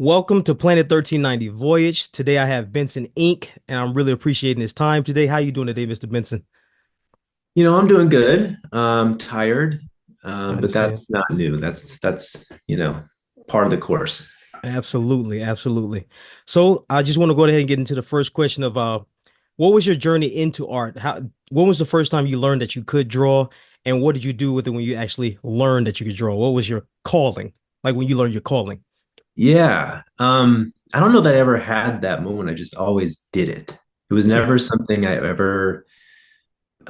Welcome to Planet 1390 Voyage. Today I have Benson Ink, and I'm really appreciating his time today. How you doing today, Mr. Benson? I'm doing good. Tired, I but understand. that's not new. That's part of the course. Absolutely, absolutely. So I just want to go ahead and get into the first question of what was your journey into art? When was the first time you learned that you could draw, and what did you do with it when you actually learned that you could draw? What was your calling? Like when you learned your calling? Yeah. I don't know that I ever had that moment. I just always did it. It was Hmm. never something I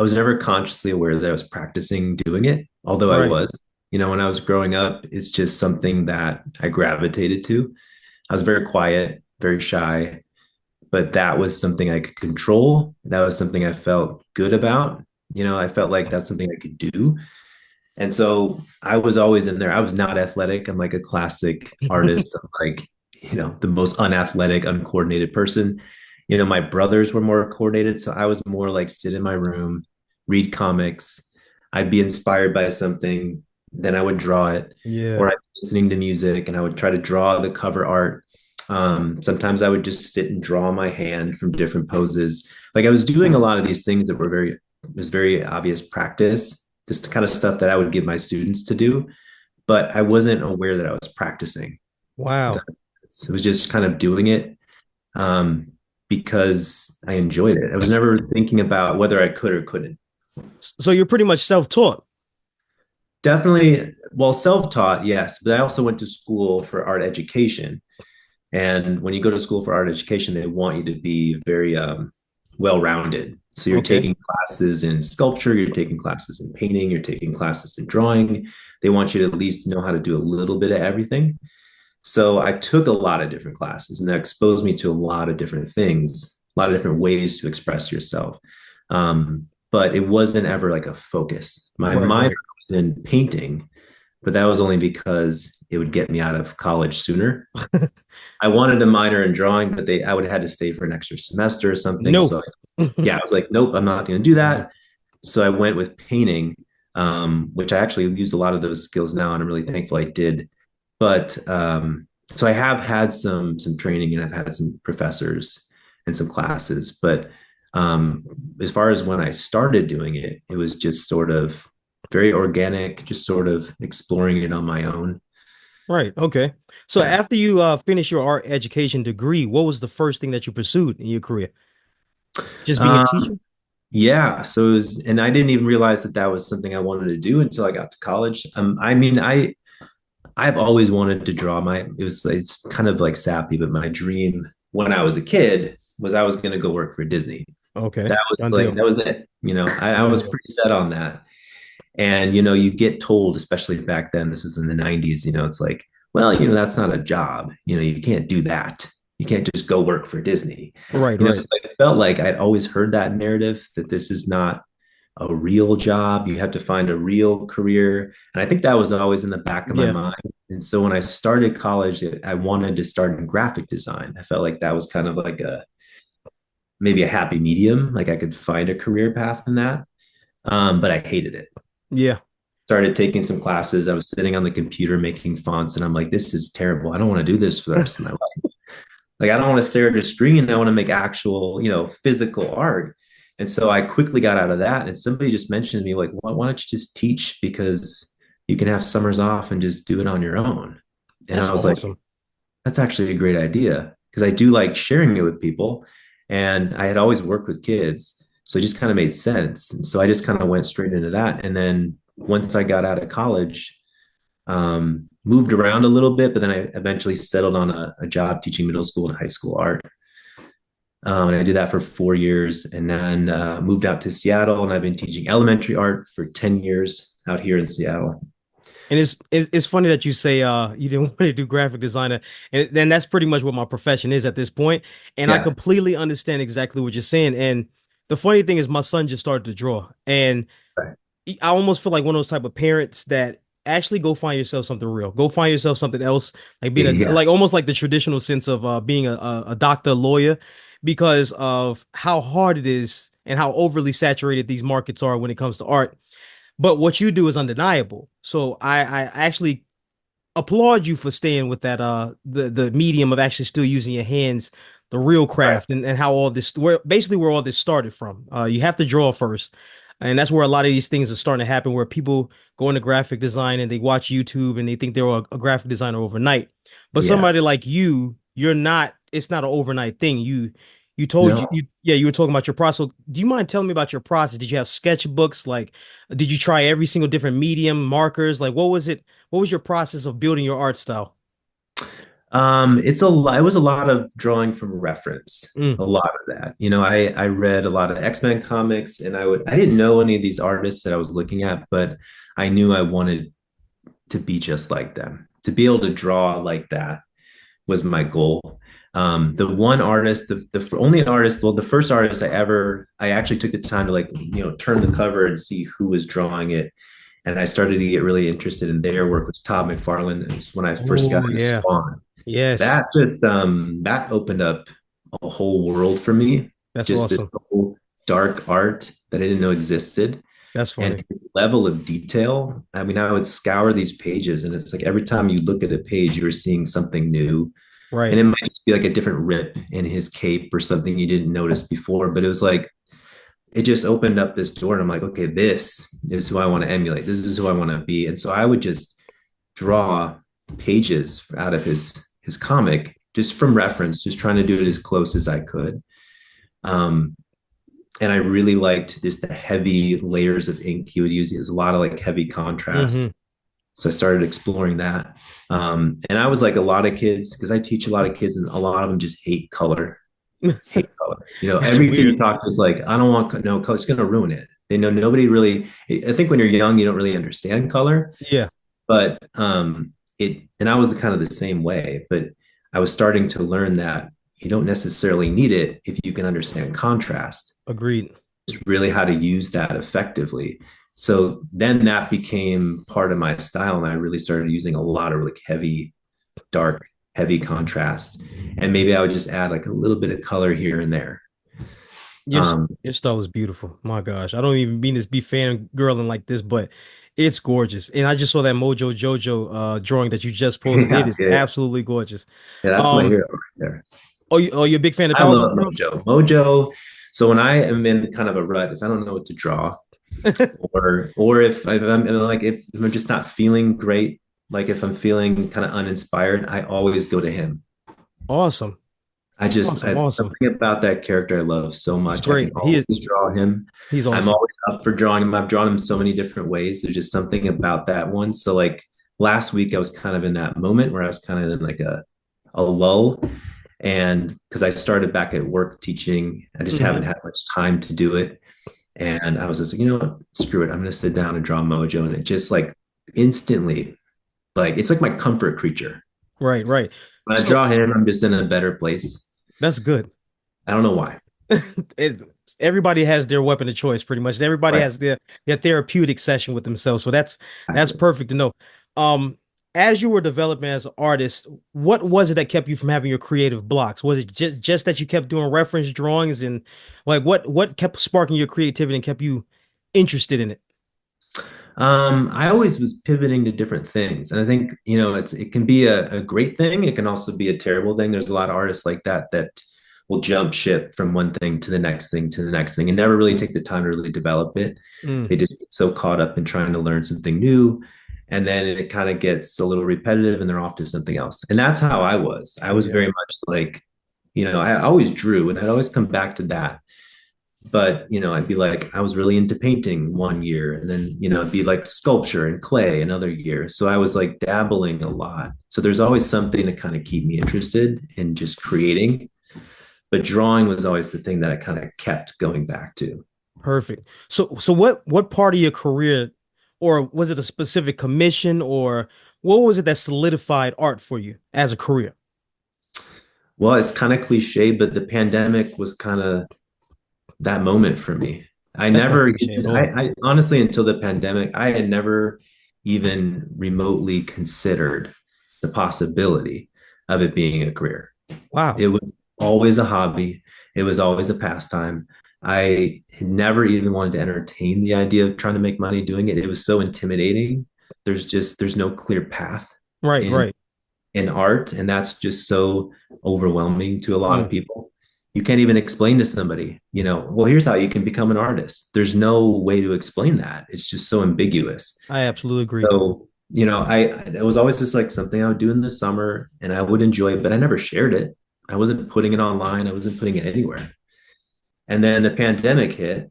was never consciously aware that I was practicing doing it, although I Right. was. When I was growing up, it's just something that I gravitated to. I was very quiet, very shy, but that was something I could control. That was something I felt good about. I felt like that's something I could do. And so I was always in there. I was not athletic. I'm like a classic artist. I'm like, the most unathletic, uncoordinated person. My brothers were more coordinated. So I was more like sit in my room, read comics. I'd be inspired by something, then I would draw it, Yeah. or I'd be listening to music and I would try to draw the cover art. Sometimes I would just sit and draw my hand from different poses. Like I was doing a lot of these things that was very obvious practice, this kind of stuff that I would give my students to do, but I wasn't aware that I was practicing. Wow. It was just kind of doing it um, because I enjoyed it. I was never thinking about whether I could or couldn't. So you're pretty much self-taught. Definitely, well, self-taught, yes, but I also went to school for art education. And when you go to school for art education, they want you to be very well-rounded. So you're Okay. taking classes in sculpture, you're taking classes in painting, you're taking classes in drawing. They want you to at least know how to do a little bit of everything. So I took a lot of different classes, and that exposed me to a lot of different things, a lot of different ways to express yourself. But it wasn't ever like a focus. My Right, minor right. was in painting, but that was only because it would get me out of college sooner. I wanted a minor in drawing, but I would have had to stay for an extra semester or something. No. So yeah, I was like, nope, I'm not going to do that. So I went with painting, which I actually use a lot of those skills now, and I'm really thankful I did. But so I have had some training, and I've had some professors and some classes. But um, as far as when I started doing it, it was just sort of very organic, just sort of exploring it on my own. Right. Okay. So Yeah. after you finish your art education degree, what was the first thing that you pursued in your career? Just being a Um, teacher? Yeah, so and I didn't even realize that that was something I wanted to do until I got to college. I mean, I've always wanted to draw. It's kind of like sappy, but my dream when I was a kid was I was going to go work for Disney. Okay. Done That deal. was it. I Done was deal. pretty set on that. And you get told, especially back then, this was in the 90s, it's like, well, that's not a job. You can't do that. You can't just go work for Disney. Right, So right. I felt like I'd always heard that narrative that this is not a real job. You have to find a real career. And I think that was always in the back of my Yeah. mind. And so when I started college, I wanted to start in graphic design. I felt like that was kind of like maybe a happy medium. Like I could find a career path in that. But I hated it. Yeah. Started taking some classes. I was sitting on the computer making fonts, and I'm like, this is terrible. I don't want to do this for the rest of my life. Like, I don't want to stare at a screen. I want to make actual, physical art. And so I quickly got out of that. And somebody just mentioned to me, like, why don't you just teach? Because you can have summers off and just do it on your own. And That's I was like, awesome. that's actually a great idea because I do like sharing it with people. And I had always worked with kids. So it just kind of made sense. And so I just kind of went straight into that. And then once I got out of college, moved around a little bit, but then I eventually settled on a job teaching middle school and high school art. And I did that for 4 years and then moved out to Seattle. And I've been teaching elementary art for 10 years out here in Seattle. And it's funny that you say you didn't want to do graphic designer, and then that's pretty much what my profession is at this point. And I Yeah. completely understand exactly what you're saying. And the funny thing is, my son just started to draw, and Right. I almost feel like one of those type of parents that actually go find yourself something real. Go find yourself something else, like being a Yeah. like almost like the traditional sense of being a doctor, lawyer, because of how hard it is and how overly saturated these markets are when it comes to art. But what you do is undeniable. So I actually applaud you for staying with that the medium of actually still using your hands, the real Right. craft, and how all this where all this started from. You have to draw first. And that's where a lot of these things are starting to happen, where people go into graphic design and they watch YouTube and they think they're a graphic designer overnight. But Yeah. somebody like you, you're not, it's not an overnight thing. You told No. yeah, you were talking about your process. Do you mind telling me about your process? Did you have sketchbooks? Like, did you try every single different medium, markers? Like, what was it? What was your process of building your art style? It was a lot of drawing from reference, Mm. a lot of that. I read a lot of X-Men comics, and I didn't know any of these artists that I was looking at, but I knew I wanted to be just like them. To be able to draw like that was my goal. The one artist, the only artist, well, the first artist I actually took the time to, like, turn the cover and see who was drawing it. And I started to get really interested in their work, was Todd McFarlane. It was when I first got Oh into yeah. Spawn. Yes. That opened up a whole world for me. That's Just this awesome. whole dark art that I didn't know existed. That's And funny. his level of detail. I mean, I would scour these pages, and it's like every time you look at a page, you're seeing something new. And Right. it might just be like a different rip in his cape or something you didn't notice before. But it was like it just opened up this door, and I'm like, okay, this is who I want to emulate. This is who I want to be. And so I would just draw pages out of his comic just from reference, just trying to do it as close as I could. Um, and I really liked just the heavy layers of ink he would use. He has a lot of like heavy contrast. Hmm. So I started exploring that. And I was like a lot of kids, because I teach a lot of kids, and a lot of them just hate color. Hate color. That's Every kid you weird. talk to is like, I don't want no color. It's going to ruin it. They know nobody really. I think when you're young, you don't really understand color, Yeah. but and I was kind of the same way, but I was starting to learn that you don't necessarily need it if you can understand contrast. Agreed. It's really how to use that effectively. So then that became part of my style, and I really started using a lot of like heavy, dark, heavy contrast. And maybe I would just add like a little bit of color here and there. Your Um, your style is beautiful. My gosh. I don't even mean to be fangirling like this, but it's gorgeous. And I just saw that Mojo Jojo drawing that you just posted. It yeah, is yeah, absolutely gorgeous. yeah, that's my Um, hero right there. oh, you're a big fan of I Powerpuff love Girls? Mojo. Mojo. So when I am in kind of a rut, if I don't know what to draw, if I'm just not feeling great, like if I'm feeling kind of uninspired, I always go to him. Awesome. Awesome. Awesome. Something about that character I love so He's much. I can great. always draw him. He's I'm awesome. always up for drawing him. I've drawn him so many different ways. There's just something about that one. So like last week, I was kind of in that moment where I was kind of in like a lull. And because I started back at work teaching, I just Hmm. haven't had much time to do it. And I was just like, you know what? Screw it. I'm going to sit down and draw Mojo. And it just like instantly, like, it's like my comfort creature. Right, right. When I So draw him, I'm just in a better place. that's good. I don't know why. it, everybody has their weapon of choice, pretty much. Everybody Right. has their therapeutic session with themselves. So that's Exactly. perfect to know. Um, as you were developing as an artist, what was it that kept you from having your creative blocks? Was it just that you kept doing reference drawings and like what kept sparking your creativity and kept you interested in it? I always was pivoting to different things. And I think, it can be a great thing. It can also be a terrible thing. There's a lot of artists like that will jump ship from one thing to the next thing to the next thing and never really take the time to really develop it. Mm, They just get so caught up in trying to learn something new. And then it kind of gets a little repetitive and they're off to something else. And that's how I was. I was yeah. very much like, I always drew, and I'd always come back to that. But I'd be like, I was really into painting one year, and then it'd be like sculpture and clay another year. So I was like dabbling a lot. So there's always something to kind of keep me interested in just creating. But drawing was always the thing that I kind of kept going back to. Perfect. So what part of your career, or was it a specific commission, or what was it that solidified art for you as a career? Well, it's kind of cliche, but the pandemic was kind of that moment for me. I That's not never cliche at even, all. I honestly, until the pandemic, I had never even remotely considered the possibility of it being a career. Wow. It was always a hobby. It was always a pastime. I had never even wanted to entertain the idea of trying to make money doing it. It was so intimidating. There's no clear path. Right, in right. in art, and that's just so overwhelming to a lot of Mm, people. You can't even explain to somebody, well, here's how you can become an artist. There's no way to explain that. It's just so ambiguous. I absolutely agree. So, I it was always just like something I would do in the summer and I would enjoy it, but I never shared it. I wasn't putting it online. I wasn't putting it anywhere. And then the pandemic hit,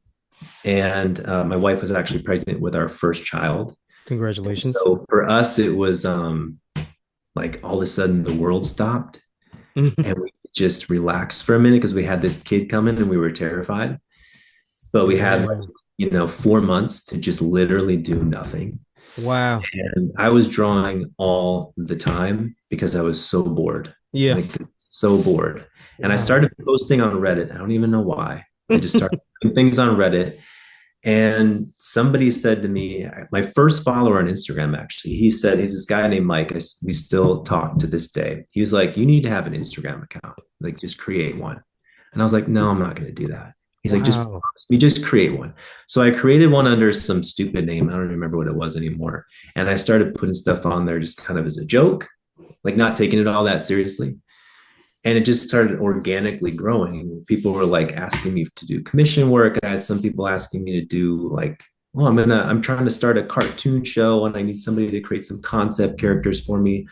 and my wife was actually pregnant with our first child. And Congratulations. so for us, it was like all of a sudden the world stopped and we just relaxed for a minute because we had this kid coming and we were terrified. But we had like, Yeah. 4 months to just literally do nothing. Wow. And I was drawing all the time because I was so bored, Yeah. like so bored. And I Wow. started posting on Reddit. I don't even know why. I just started doing things on Reddit. And somebody said to me, my first follower on Instagram, actually, he said, he's this guy named Mike. We still talk to this day. He was like, you need to have an Instagram account, like just create one. And I was like, no, I'm not going to do that. He's like, just Wow. promise me, just create one. So I created one under some stupid name. I don't remember what it was anymore. And I started putting stuff on there just kind of as a joke, like not taking it all that seriously. And it just started organically growing. People were like asking me to do commission work. I had some people asking me to do like, well, I'm trying to start a cartoon show and I need somebody to create some concept characters for me.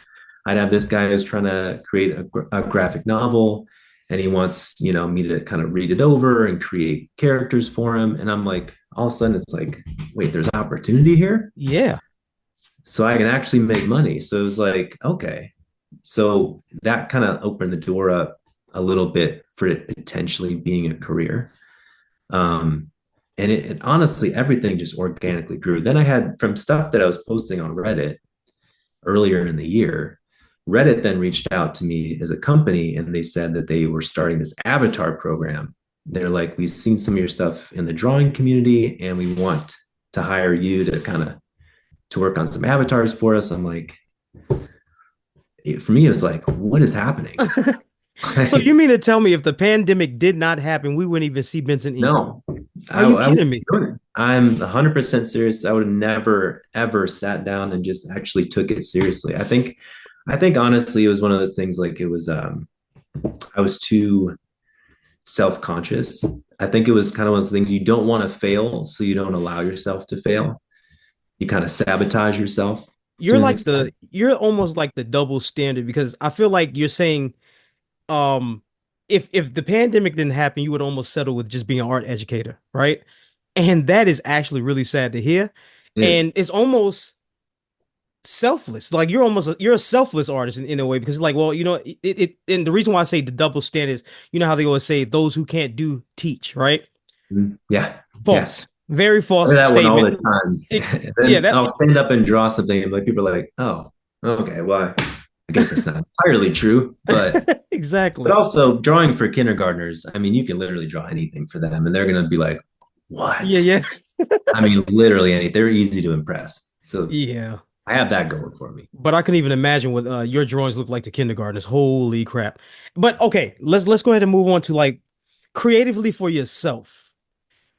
I'd have this guy who's trying to create a graphic novel and he wants, me to kind of read it over and create characters for him. And I'm like, all of a sudden it's like, wait, there's opportunity here. Yeah. So I can actually make money. So it was like, okay. So that kind of opened the door up a little bit for it potentially being a career. Um, and it honestly, everything just organically grew. Then I had from stuff that I was posting on Reddit earlier in the year, Reddit then reached out to me as a company and they said that they were starting this avatar program. They're like, we've seen some of your stuff in the drawing community and we want to hire you to kind of to work on some avatars for us. I'm like, for me, it was like, what is happening? So you Like, mean to tell me if the pandemic did not happen, we wouldn't even see Benson Ink? no, Are you I would kidding me? doing it. I'm 100% serious. I would have never, ever sat down and just actually took it seriously. I think honestly, it was one of those things like I was too self-conscious. I think it was kind of one of those things you don't want to fail, so you don't allow yourself to fail. You kind of sabotage yourself to an extent. You're almost like the double standard because I feel like you're saying um if the pandemic didn't happen, you would almost settle with just being an art educator, right? And that is actually really sad to hear. It is. And it's almost selfless. Like you're a selfless artist in a way because like, well, and the reason why I say the double standard is, you know how they always say those who can't do teach, right? Yeah. Yeah. False. Very I do false that one all statement. the time. And Yeah, then that I'll stand up and draw something, and like people are like, "Oh, okay, well, I guess that's not entirely true." But exactly. also drawing for kindergartners. I mean, you can literally draw anything for them, and they're gonna be like, Yeah, "What?" yeah. I mean, literally anything. They're easy to impress. So Yeah. I have that going for me. But I can even imagine what your drawings look like to kindergartners. Holy crap. But okay, let's go ahead and move on to like creatively for yourself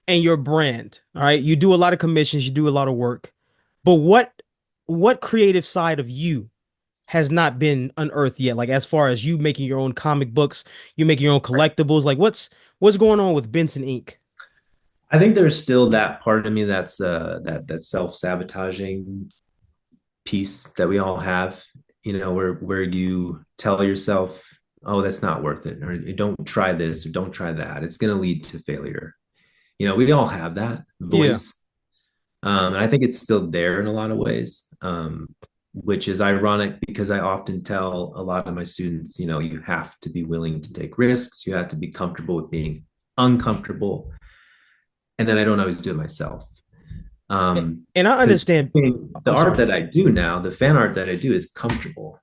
and your brand. All right. You do a lot of commissions, you do a lot of work. But what creative side of you has not been unearthed yet? Like as far as you making your own comic books, you making your own collectibles, like what's going on with Benson Ink? I think there's still that part of me that's that self-sabotaging piece that we all have, where you tell yourself, oh, that's not worth it, or don't try this or don't try that. It's going to lead to failure. We all have that Yeah. voice. And I think it's still there in a lot of ways, which is ironic because I often tell a lot of my students, you have to be willing to take risks. You have to be comfortable with being uncomfortable. And then I don't always do it myself. And I Because understand. the I'm art sorry. that I do now, the fan art that I do is comfortable.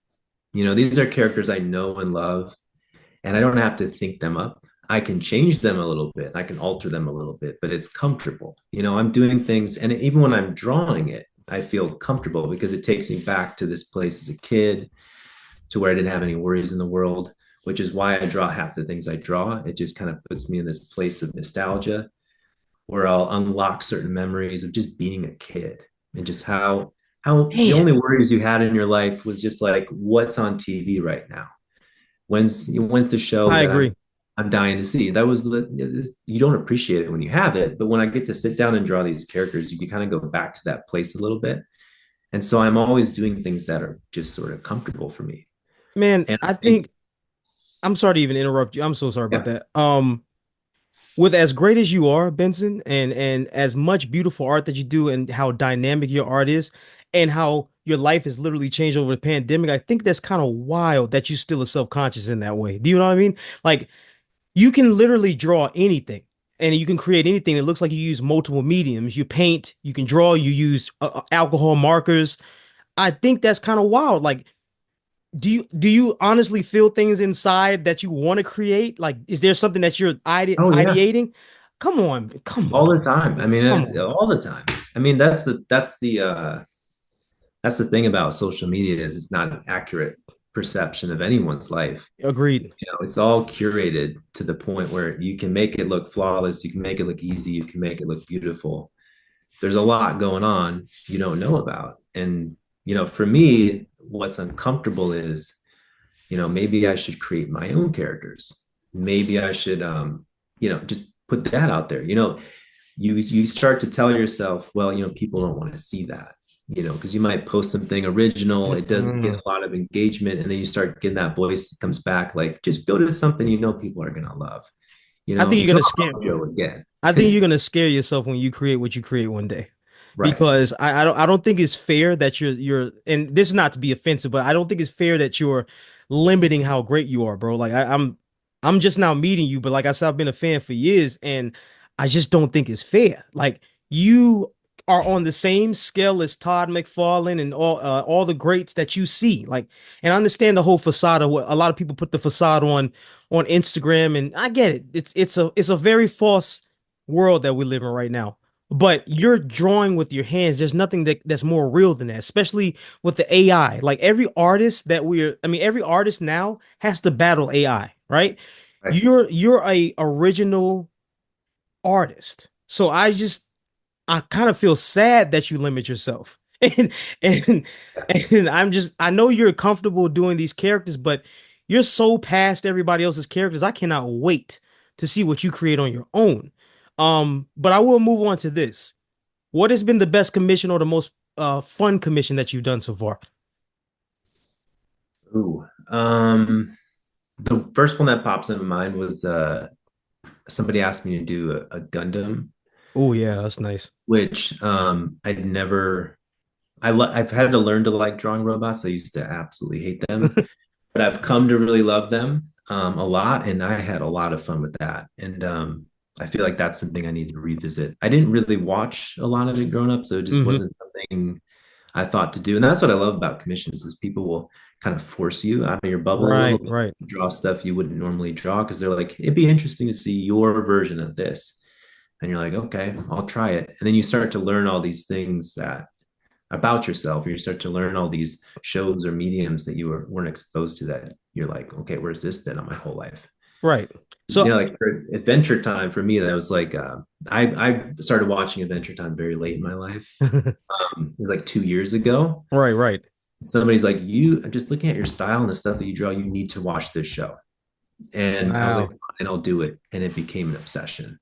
These are characters I know and love, and I don't have to think them up. I can change them a little bit, I can alter them a little bit, but it's comfortable. I'm doing things, and even when I'm drawing it, I feel comfortable because it takes me back to this place as a kid, to where I didn't have any worries in the world, which is why I draw half the things I draw. It just kind of puts me in this place of nostalgia where I'll unlock certain memories of just being a kid and just how how the Man, only worries you had in your life was just like what's on TV right now. When's the show I that agree. I'm dying to see? That was you don't appreciate it when you have it, but when I get to sit down and draw these characters, you can kind of go back to that place a little bit. And so I'm always doing things that are just sort of comfortable for me. Man, And I I think, think I'm sorry to even interrupt you. I'm so sorry about yeah, that. With as great as you are, Benson, and as much beautiful art that you do, and how dynamic your art is, and how your life has literally changed over the pandemic, I think that's kind of wild that you still are self-conscious in that way. Do you know what I mean? Like you can literally draw anything, and you can create anything. It looks like you use multiple mediums. You paint, you can draw, you use alcohol markers. I think that's kind of wild. Like do you honestly feel things inside that you want to create? Like, is there something that you're oh yeah, ideating? Come on, come all on, the time. I mean, come on. all the time. I mean, that's the thing about social media is it's not an accurate perception of anyone's life. Agreed. It's all curated to the point where you can make it look flawless, you can make it look easy, you can make it look beautiful. There's a lot going on you don't know about. And, for me, what's uncomfortable is, maybe I should create my own characters. Maybe I should, just put that out there. You start to tell yourself, well, people don't want to see that, because you might post something original, it doesn't get Mm-mm. a lot of engagement, and then you start getting that voice that comes back like, just go to something people are gonna love. I think you're Draw gonna scare. Joe again. I think you're gonna scare yourself when you create what you create one day, Right. because I don't think it's fair that you're and this is not to be offensive, but I don't think it's fair that you're limiting how great you are, bro. Like I'm just now meeting you, but like I said, I've been a fan for years, and I just don't think it's fair. Like you are on the same scale as Todd McFarlane and all the greats that you see. Like, and I understand the whole facade of what a lot of people put the facade on Instagram, and I get it. It's a very false world that we live in right now. But you're drawing with your hands. There's nothing that's more real than that, especially with the AI. Like every artist now has to battle AI, right? Right. You're a original artist. So I kind of feel sad that you limit yourself. And and and I know you're comfortable doing these characters, but you're so past everybody else's characters. I cannot wait to see what you create on your own. But I will move on to this. What has been the best commission or the most fun commission that you've done so far? Ooh. The first one that pops in my mind was somebody asked me to do a Gundam, Oh yeah, that's nice. which I'd never I've had to learn to like drawing robots. I used to absolutely hate them, but I've come to really love them a lot, and I had a lot of fun with that. And I feel like that's something I need to revisit. I didn't really watch a lot of it growing up, so it just Hmm. wasn't something I thought to do. And that's what I love about commissions is people will kind of force you out of your bubble a little Right, bit, right, draw stuff you wouldn't normally draw because they're like, it'd be interesting to see your version of this. And you're like, okay, I'll try it. And then you start to learn all these things that about yourself, or you start to learn all these shows or mediums that you weren't exposed to that you're like, okay, where's this been on my whole life? right. So Like for Adventure Time for me, that was like I started watching Adventure Time very late in my life. It was like 2 years ago. right, right. Somebody's like, you just looking at your style and the stuff that you draw, you need to watch this show. And I was like, Wow. and I'll do it. And it became an obsession.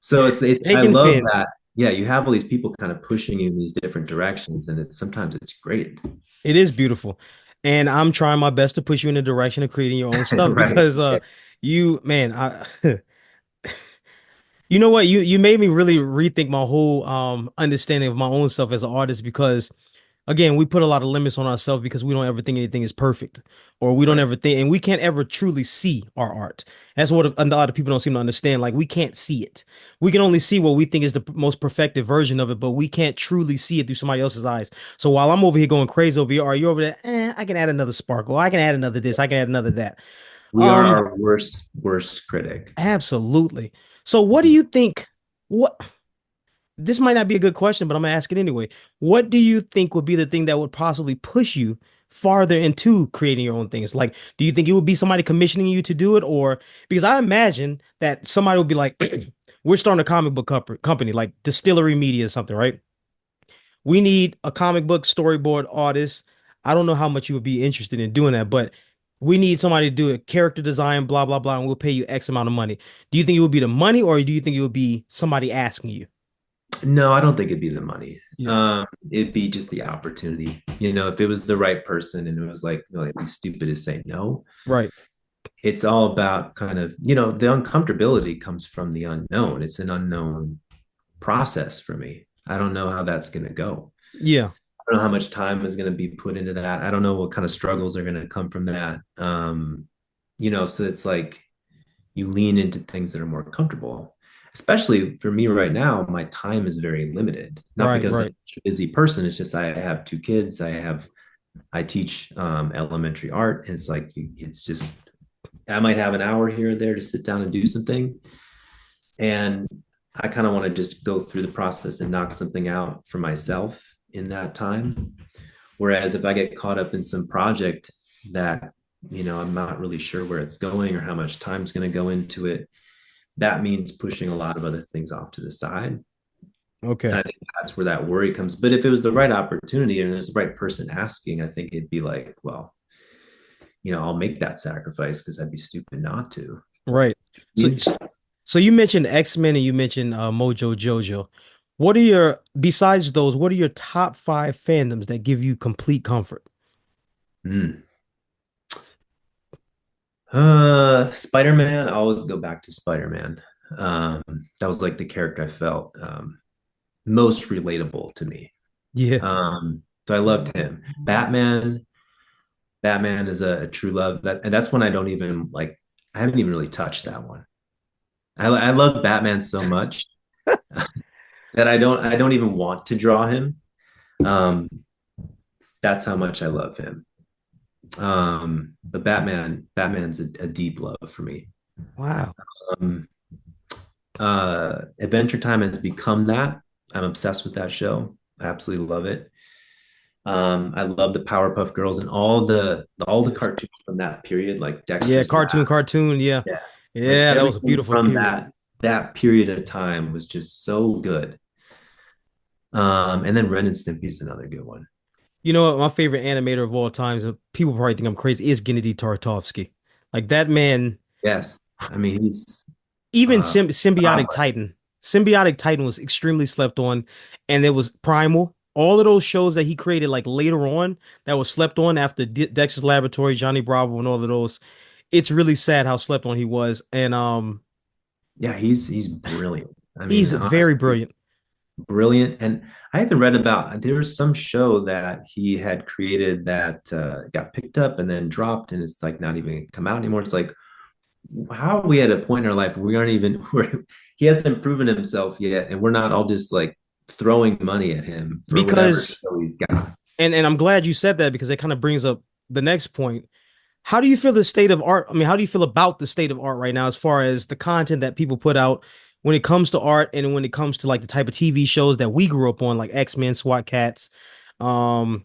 So I Taking love Finn. that. Yeah, you have all these people kind of pushing you in these different directions, and sometimes it's great. It is beautiful. And I'm trying my best to push you in the direction of creating your own stuff Right. because you man, I you know what? You made me really rethink my whole understanding of my own self as an artist because again, we put a lot of limits on ourselves because we don't ever think anything is perfect, or we don't Right. ever think, and we can't ever truly see our art. That's what a lot of people don't seem to understand. Like we can't see it. We can only see what we think is the most perfected version of it, but we can't truly see it through somebody else's eyes. So while I'm over here going crazy over here, are you over there? I can add another sparkle. I can add another this. I can add another that. We are Um, our worst critic. absolutely. So what do you think? What this might not be a good question, but I'm gonna ask it anyway. What do you think would be the thing that would possibly push you farther into creating your own things? Like, do you think it would be somebody commissioning you to do it, or because I imagine that somebody would be like, "We're starting a comic book company, like Distillery Media or something, right? we need a comic book storyboard artist. I don't know how much you would be interested in doing that, but we need somebody to do a character design, blah, blah, blah, and we'll pay you X amount of money. Do you think it would be the money or do you think it would be somebody asking you? No, I don't think it'd be the money. Yeah. It'd be just the opportunity. If it was the right person and it was like, it'd be stupid to say no. Right. It's all about kind of, the uncomfortability comes from the unknown. It's an unknown process for me. I don't know how that's going to go. Yeah. I don't know how much time is going to be put into that. I don't know what kind of struggles are going to come from that. So it's like you lean into things that are more comfortable. Especially for me right now, my time is very limited. Not Right. because I'm Right. such a busy person. It's just I have two kids. I teach elementary art. And it's like it's just I might have an hour here or there to sit down and do something. And I kind of want to just go through the process and knock something out for myself in that time. Whereas if I get caught up in some project that, I'm not really sure where it's going or how much time is going to go into it, that means pushing a lot of other things off to the side. And I Okay. think that's where that worry comes. But if it was the right opportunity and there's the right person asking, I think it'd be like, well, I'll make that sacrifice because I'd be stupid not to. Right. So, so you mentioned X-Men and you mentioned Mojo Jojo. What are your, besides those, what are your top five fandoms that give you complete comfort? Mm. Spider-Man, I always go back to Spider-Man. Um, that was like the character I felt most relatable to me. Yeah. So I loved him. Batman is a true love. And that's when I don't even like. I haven't even really touched that one. I love Batman so much that I don't even want to draw him. Um, that's how much I love him. But Batman's a deep love for me. Wow. Um, Adventure Time has become that. I'm obsessed with that show. I absolutely love it. I love the Powerpuff Girls and all the Yes. cartoons from that period, like Yeah, Dexter's Lab. cartoon. Yeah. Yes, like Yeah, that was a everything beautiful from period. that period of time was just so good. And then Ren and Stimpy is another good one. You know what? My favorite animator of all times, people probably think I'm crazy, is Gennady Tartakovsky. Like that man, Yes, I mean he's even uh, Symbiotic godlike. Titan. Symbiotic Titan was extremely slept on, and it was Primal. All of those shows that he created, like later on, that was slept on after Dexter's Laboratory, Johnny Bravo, and all of those. It's really sad how slept on he was, and Yeah, he's brilliant. I he's mean, very honestly, brilliant. brilliant. And I even read about there was some show that he had created that got picked up and then dropped, and it's like not even come out anymore. It's like, how are we at a point in our life where we aren't even he hasn't proven himself yet, and we're not all just like throwing money at him for whatever Because, show he's got. and I'm glad you said that because it kind of brings up the next point. How do you feel the state of art? I mean, how do you feel about the state of art right now as far as the content that people put out when it comes to art and when it comes to like the type of TV shows that we grew up on, like X-Men, SWAT Cats? Um,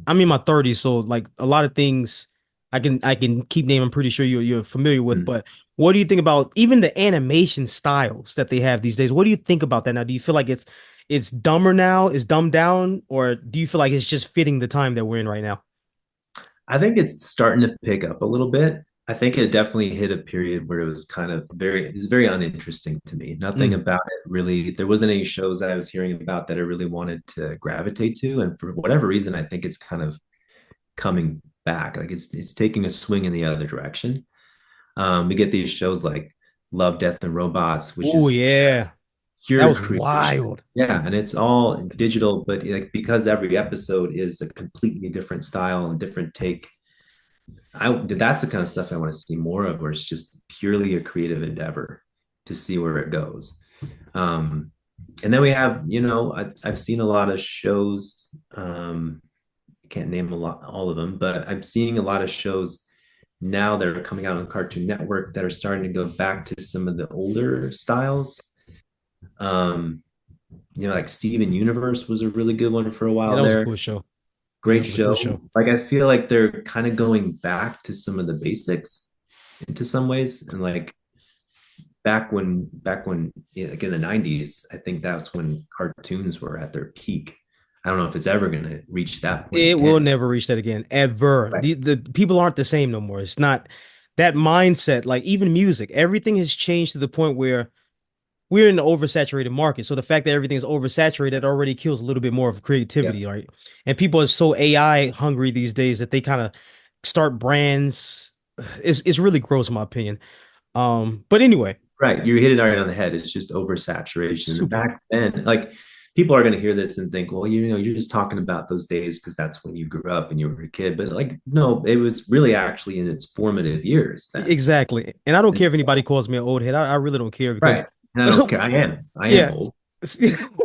I'm in my 30s, so like a lot of things I can keep naming, I'm pretty sure you're familiar with, Mm. but what do you think about even the animation styles that they have these days? What do you think about that now? Do you feel like it's dumber now, it's dumbed down, or do you feel like it's just fitting the time that we're in right now? I think it's starting to pick up a little bit. I think it definitely hit a period where it was very uninteresting to me. Nothing Mm. about it really, there wasn't any shows I was hearing about that I really wanted to gravitate to. And for whatever reason, I think it's kind of coming back. Like it's taking a swing in the other direction. We get these shows like Love, Death, and Robots, which Oh is yeah. That pure was creation. wild. Yeah, and it's all digital, but like because every episode is a completely different style and different take, that's the kind of stuff I want to see more of, where it's just purely a creative endeavor to see where it goes. Um, and then we have, I've seen a lot of shows. I can't name all of them, but I'm seeing a lot of shows now that are coming out on Cartoon Network that are starting to go back to some of the older styles. Um, like Steven Universe was a really good one for a Yeah, while that was a there. cool show. Yeah, that Great was a cool show. show. Like I feel like they're kind of going back to some of the basics into some ways, and like back when like in the 90s, I think that's when cartoons were at their peak. I don't know if it's ever going to reach that point It will again. never reach that again, ever. Right. The people aren't the same no more. It's not that mindset. Like even music, everything has changed to the point where we're in an oversaturated market. So the fact that everything is oversaturated already kills a little bit more of Yeah. creativity, right? And people are so AI hungry these days that they kind of start brands. It's really gross in my opinion. But anyway, Right. You hit it right on the head. It's just oversaturation. And super back then, like people are going to hear this and think, well, you're just talking about those days because that's when you grew up and you were a kid. But like, no, it was really actually in its formative years then. exactly. And I don't And care if so, anybody calls me an old head. I really don't care because right. And I don't care. I am yeah. old.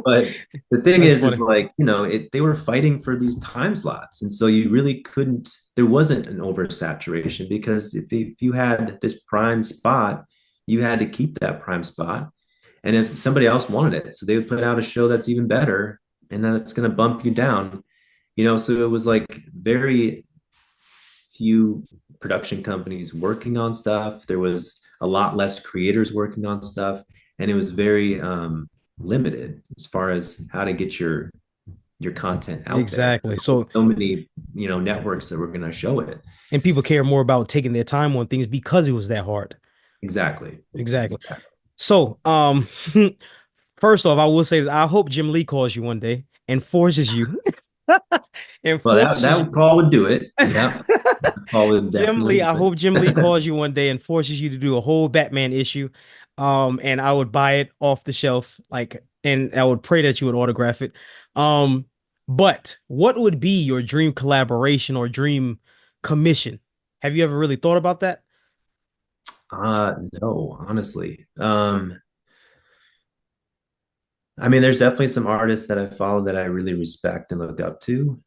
But the thing That's is funny. like, they were fighting for these time slots. And so you really couldn't, there wasn't an oversaturation because if you had this prime spot, you had to keep that prime spot. And if somebody else wanted it, so they would put out a show that's even better, and that's going to bump you down. So it was like very few production companies working on stuff. There was a lot less creators working on stuff, and it was very limited as far as how to get your content out there. Exactly. So, So many networks that were going to show it. and people care more about taking their time on things because it was that hard. Exactly. Exactly. Exactly. So, first off, I will say that I hope Jim Lee calls you one day and forces you and Well, that forces that you. call would do it. Yeah, that call would Jim definitely Lee, do I hope Jim Lee it. calls you one day and forces you to do a whole Batman issue. And I would buy it off the shelf, like, and I would pray that you would autograph it. Um, but what would be your dream collaboration or dream commission? Have you ever really thought about that? No, honestly. I mean, there's definitely some artists that I follow that I really respect and look up to.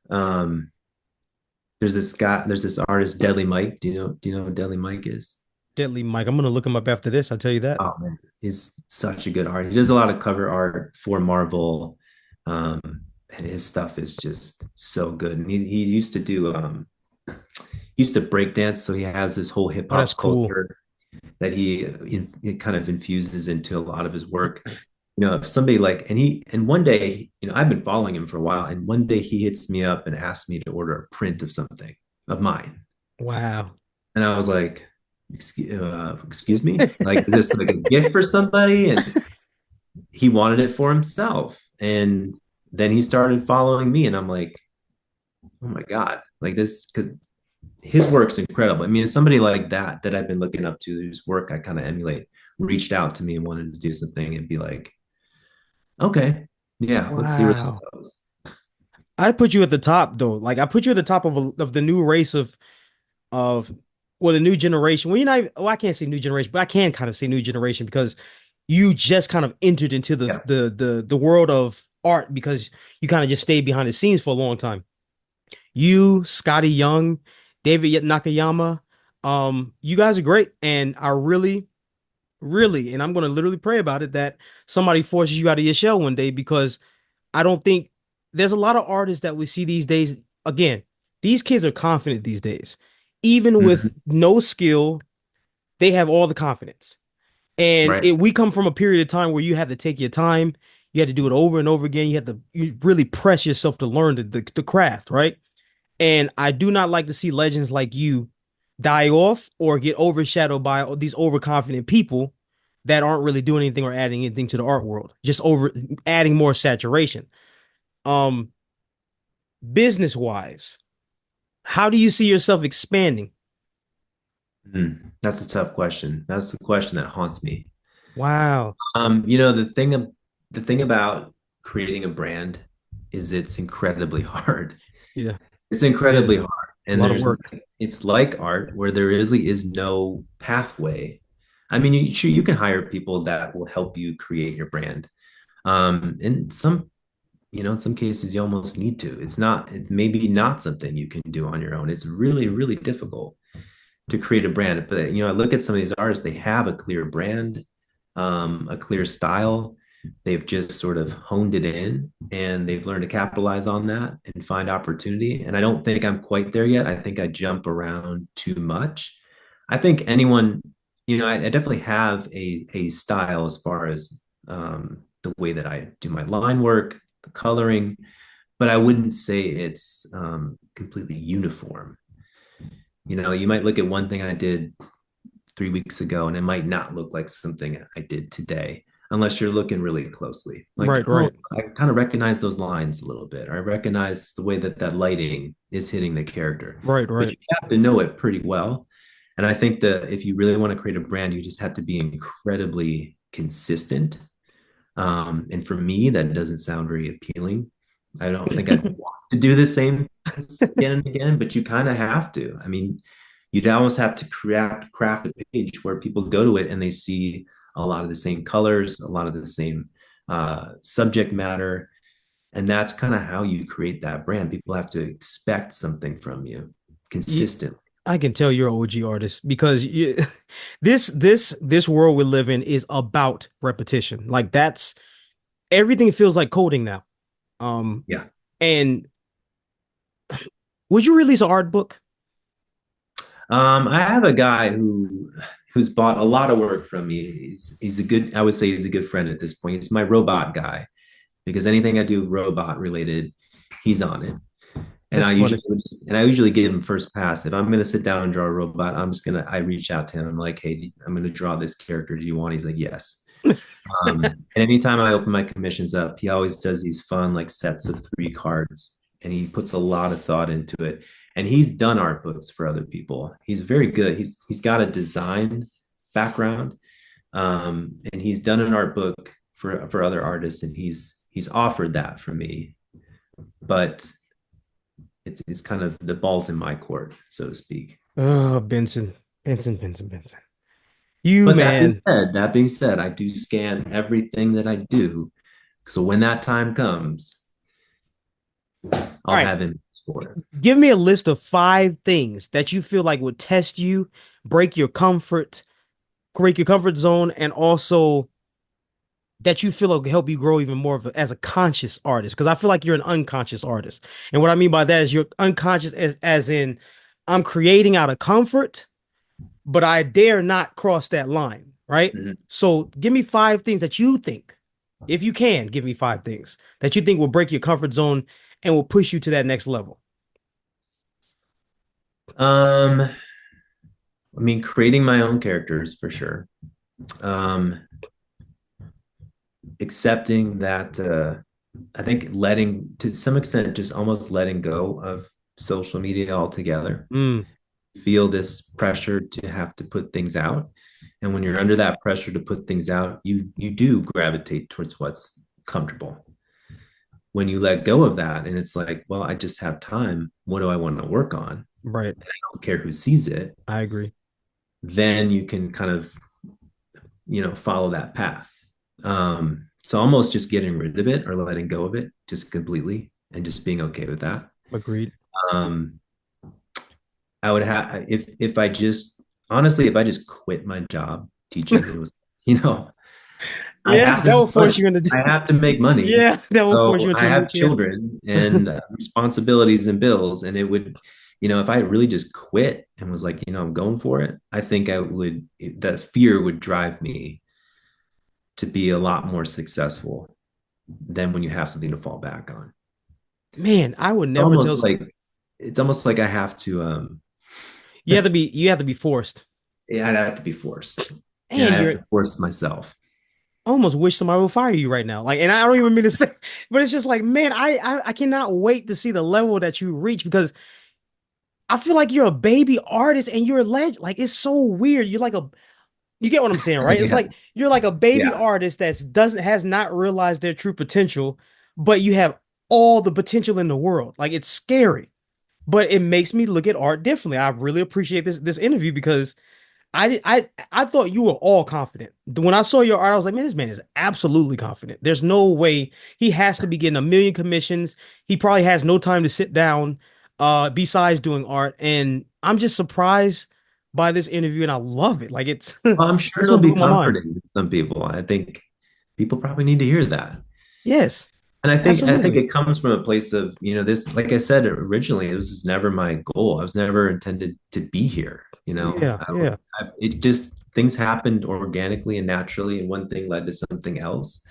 There's this artist, Deadly Mike. Do you know who Deadly Mike is? Deadly Mike. I'm gonna look him up after this. I'll tell you that. Oh man, he's such a good artist. He does a lot of cover art for Marvel. Um, and his stuff is just so good. And he used to break dance, so he has this whole hip Oh, that's hop cool. culture that it kind of infuses into a lot of his work. If somebody like, and one day, I've been following him for a while, and one day he hits me up and asks me to order a print of something of mine. Wow. And I was like, excuse me? Like, is this like a gift for somebody? And he wanted it for himself. And then he started following me, and I'm like, oh my God, like this, because his work's incredible. I mean, somebody like that I've been looking up to, whose work I kind of emulate, reached out to me and wanted to do something and be like, okay, yeah, let's see where this Wow. goes. I put you at the top though. Like I put you at the top of the new race of well, the new generation. Well, you're not. Well, I can't say new generation, but I can kind of say new generation because you just kind of entered into the Yeah. the the the world of art because you kind of just stayed behind the scenes for a long time. You, Scotty Young, David Nakayama, you guys are great, and I really, really, and I'm gonna literally pray about it that somebody forces you out of your shell one day because I don't think there's a lot of artists that we see these days. Again, these kids are confident these days. Even with Mhm. no skill, they have all the confidence. And Right. we come from a period of time where you had to take your time, you had to do it over and over again. You really press yourself to learn the craft, right? And I do not like to see legends like you die off or get overshadowed by these overconfident people that aren't really doing anything or adding anything to the art world, just over adding more saturation. Um, business wise, how do you see yourself expanding? That's a tough question. That's the question that haunts me. Wow. The thing about creating a brand is it's incredibly hard. Yeah, It's it incredibly is hard. a And lot of work. it's like art where there really is no pathway. I mean, you can hire people that will help you create your brand. In some cases you almost need to. It's maybe not something you can do on your own. It's really, really difficult to create a brand. But I look at some of these artists, they have a clear brand, a clear style. They've just sort of honed it in and they've learned to capitalize on that and find opportunity. And I don't think I'm quite there yet. I think I jump around too much. I think anyone, I definitely have a style as far as the way that I do my line work, the coloring. but I wouldn't say it's completely uniform. You might look at one thing I did 3 weeks ago, and it might not look like something I did today, unless you're looking really closely. Like, Right, oh, right, I kind of recognize those lines a little bit. I recognize the way that that lighting is hitting the character, right, but right. you have to know it pretty well. And I think that if you really want to create a brand, you just have to be incredibly consistent. And for me, that doesn't sound very appealing. I don't think I'd want to do the same again and again, but you kind of have to. I mean, you'd almost have to craft a page where people go to it and they see a lot of the same colors, a lot of the same subject matter. And that's kind of how you create that brand. People have to expect something from you You, consistent. I can tell you're an OG artist because this world we live in is about repetition. Like that's everything feels like coding now. Um, Yeah. and would you release an art book? I have a guy who's bought a lot of work from me. He's a good, I would say he's a good friend at this point. He's my robot guy because anything I do robot related, he's on it. And That's funny. I usually give him first pass. If I'm gonna sit down and draw a robot, I reach out to him. I'm like, hey, I'm gonna draw this character. Do you want? He's like, yes. And anytime I open my commissions up, he always does these fun like sets of 3 cards, and he puts a lot of thought into it. And he's done art books for other people. He's very good. He's got a design background, and he's done an art book for other artists, and he's offered that for me. But it's kind of the ball's in my court, so to speak. Oh, Benson, Benson. You But man. that being said, I do scan everything that I do. So when that time comes, All I'll right. have him for it. Give me a list of 5 things that you feel like would test you, break your comfort, break your comfort zone, and also that you feel will help you grow even more as a conscious artist. Because I feel like you're an unconscious artist. And what I mean by that is you're unconscious as in I'm creating out of comfort, but I dare not cross that line, right? Mhm. So give me 5 things that you think, if you can, give me 5 things that you think will break your comfort zone and will push you to that next level. I mean, creating my own characters for sure. Um, Accepting that I think letting to some extent just almost letting go of social media altogether. Mm, Feel this pressure to have to put things out. And when you're under that pressure to put things out, you do gravitate towards what's comfortable. When you let go of that and it's like, well, I just have time. What do I want to work on? right. I don't care who sees it. I agree. Then you can kind of, follow that path. So almost just getting rid of it or letting go of it just completely and just being okay with that. Agreed. Um, I would have if I just honestly, if I just quit my job teaching, it was, you know, I Yeah, have to that will make force you money. into I have to make money. yeah, that will force So you into I a new have chair. children and responsibilities and bills. And it would, if I really just quit and was like, I'm going for it, I think that fear would drive me to be a lot more successful than when you have something to fall back on. Man, I would never tell. Almost like, it's almost like I have to, You have to be forced. yeah, I'd have to be forced. Yeah, I And have you're to force myself. I almost wish somebody would fire you right now. Like, and I don't even mean to say, but it's just like, man, I cannot wait to see the level that you reach because I feel like you're a baby artist and you're a legend. Like, it's so weird. You get what I'm saying, right? It's Yeah, like you're like a baby yeah. artist that's doesn't has not realized their true potential, but you have all the potential in the world. Like, it's scary, but it makes me look at art differently. I really appreciate this interview because I thought you were all confident. When I saw your art, I was like, man, this man is absolutely confident. There's no way he has to be getting a million commissions. He probably has no time to sit down besides doing art. And I'm just surprised by this interview and I love it. Like it's Well, I'm sure this it'll one be blew my mind. comforting to some people. I think people probably need to hear that. Yes, And I think absolutely. it comes from a place of, this, like I said originally, this was never my goal. I was never intended to be here. Yeah, yeah. It just things happened organically and naturally, and one thing led to something else.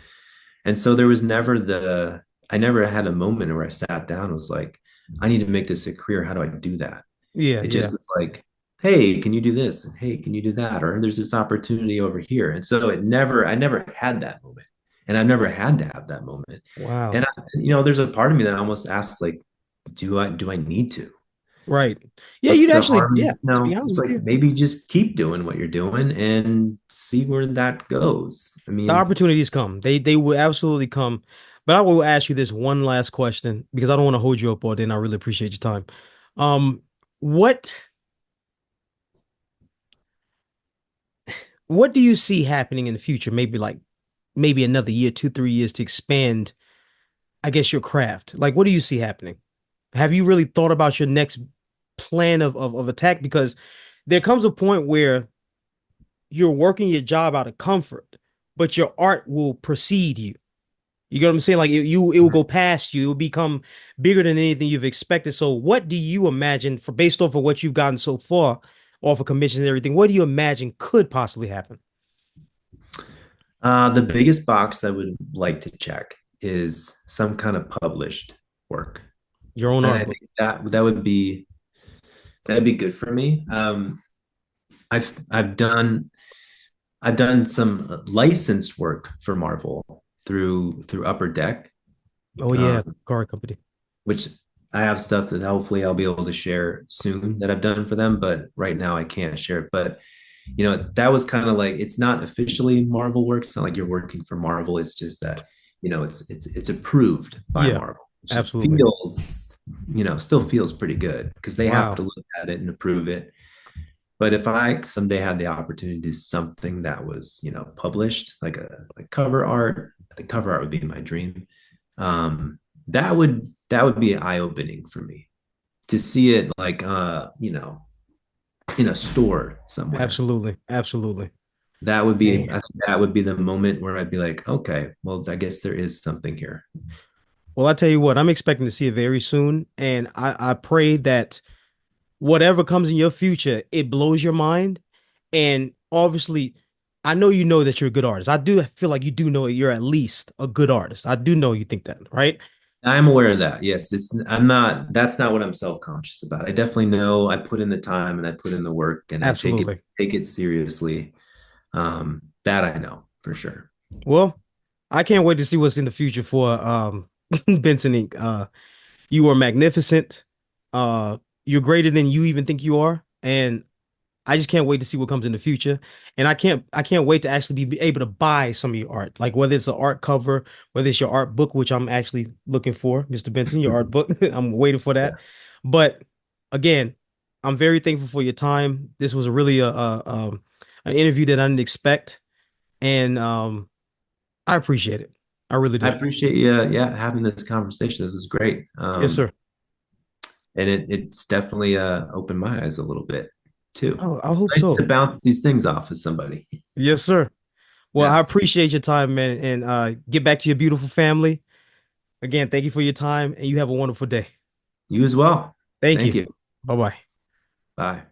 And so there was never I never had a moment where I sat down and was like, I need to make this a career. How do I do that? Yeah, It just yeah. was like, hey, can you do this? And hey, can you do that? Or there's this opportunity over here. And so I never had that moment. And I've never had to have that moment. Wow. And there's a part of me that almost asks, like, do I need to? Right. Yeah, What's you'd the actually, harm? yeah, to be honest It's with like you, maybe just keep doing what you're doing and see where that goes. I the mean, opportunities come. They will absolutely come. But I will ask you this one last question because I don't want to hold you up all day, and I really appreciate your time. Um, what what do you see happening in the future? Maybe like maybe another year, 2, 3 years to expand, I guess, your craft. Like, what do you see happening? Have you really thought about your next plan of attack? Because there comes a point where you're working your job out of comfort, but your art will precede you. You get what I'm saying? Like it will go past you. It will become bigger than anything you've expected. So, what do you imagine for based off of what you've gotten so far, off of commissions and everything? What do you imagine could possibly happen? the biggest box I would like to check is some kind of published work. Your own And I art book. think that'd be good for me. I've done some licensed work for Marvel through Upper Deck, Oh um, yeah, card company. which I have stuff that hopefully I'll be able to share soon that I've done for them. But right now I can't share it. But that was kind of like, it's not officially Marvel work. It's not like you're working for Marvel. It's just that it's approved by Yeah, Marvel, which absolutely. feels still feels pretty good because they have to Wow. look at it and approve it. But if I someday had the opportunity to do something that was, published, like a like cover art, the cover art would be my dream. That would be eye opening for me to see it, like, in a store somewhere. Absolutely. Absolutely. I Man. think that would be the moment where I'd be like, okay, well, I guess there is something here. Well, I tell you what, I'm expecting to see it very soon. And I pray that whatever comes in your future, it blows your mind. And obviously, I know you know that you're a good artist. I do feel like you do know you're at least a good artist. I do know you think that, right? I'm aware of that. Yes, I'm not, that's not what I'm self-conscious about. I definitely know I put in the time and I put in the work and I Absolutely. take it seriously. That I know for sure. Well, I can't wait to see what's in the future for Benson Ink. You are magnificent. You're greater than you even think you are. And I just can't wait to see what comes in the future. And I can't wait to actually be able to buy some of your art. Like whether it's an art cover, whether it's your art book, which I'm actually looking for, Mr. Benson, your art book. I'm waiting for Yeah, that. But again, I'm very thankful for your time. This was a really an interview that I didn't expect. And I appreciate it. I really I do. appreciate you, yeah, having this conversation. This is great. Yes, sir. And it's definitely opened my eyes a little bit too. Oh, I hope Nice to so. bounce these things off with somebody. Yes, sir. Well, I Yeah, appreciate your time, man, and get back to your beautiful family. Again, thank you for your time, and you have a wonderful day. you as well. Thank Thank you. you. Bye bye. Bye.